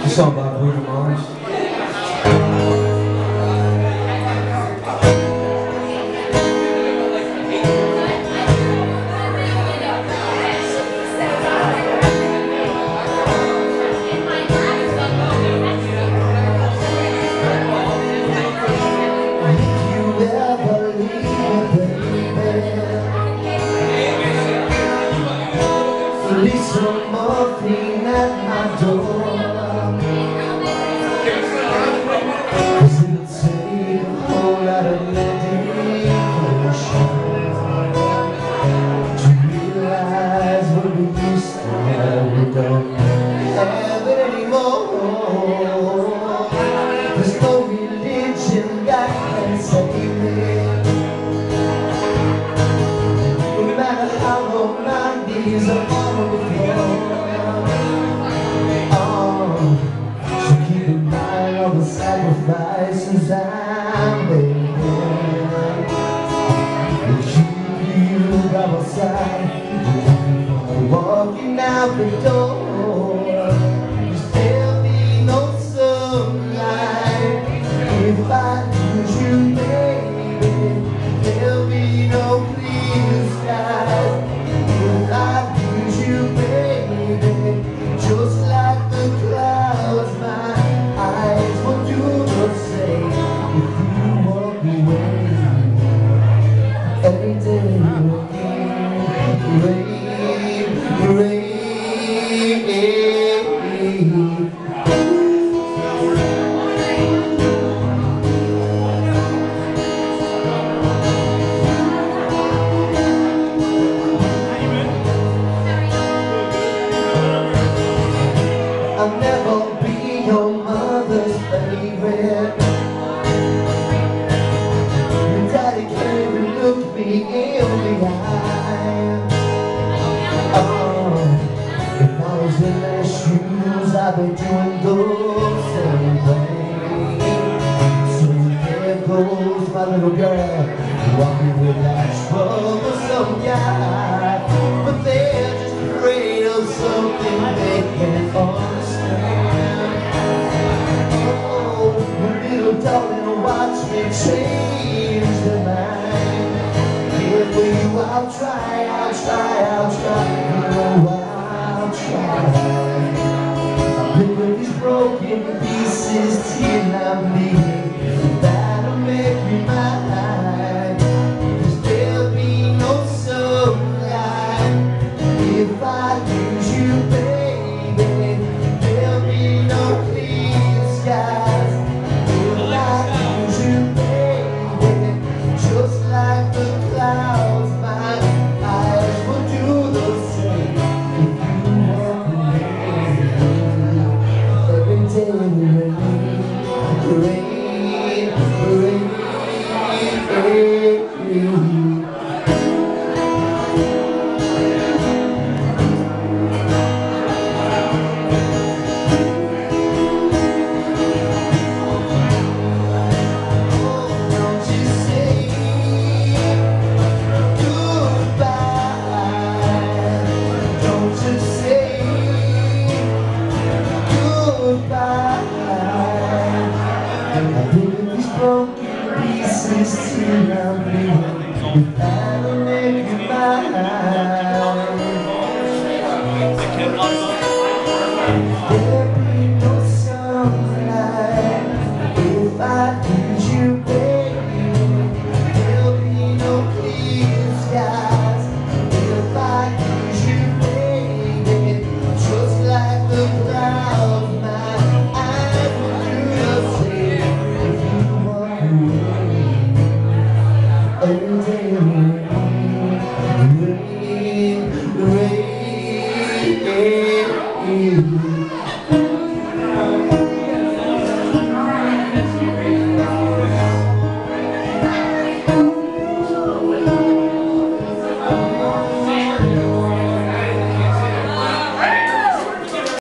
A song by Bruno Mars. Listen, morphine at my door, 'cause it'll take a whole lot of medication to realize what we used to have, we don't have it anymore. There's no religion that can save me, no matter how long my knees are on the floor. So keep in mind all the sacrifices I'm making. We'll keep you by my side walking out the door. 'Cause there'll be no sunlight if I lose you, baby. There'll be no clear skies if I lose you, baby. Just like the clouds, my eyes will do the same if you walk away. Every day rain, rain. I'll never be your mother's favorite. Your daddy can't even look me in the eye. If I was in their shoes, I'd be doing those same things. So there goes my little girl, walking with that troublesome guy. But they're just afraid of something they can't understand. Oh, little darling, watch me change their mind. Here for you, I'll try, I'll try, I'll try. I'll try. I'll pick up these broken pieces till I'm bleeding. That'll make me mine. 'Cause there'll be no sunlight if I lose you, baby. There'll be no clear skies if I lose you, baby. Just like the clouds, my eyes will do the same if you walk away. Every day rain, rain, rain, rain. Broken pieces till I'm bleeding. That'll make you mine. There'll be no sunlight if I lose you, baby. There'll be no clear skies if I lose you, baby. Just like the clouds, my eyes will do the same. Every day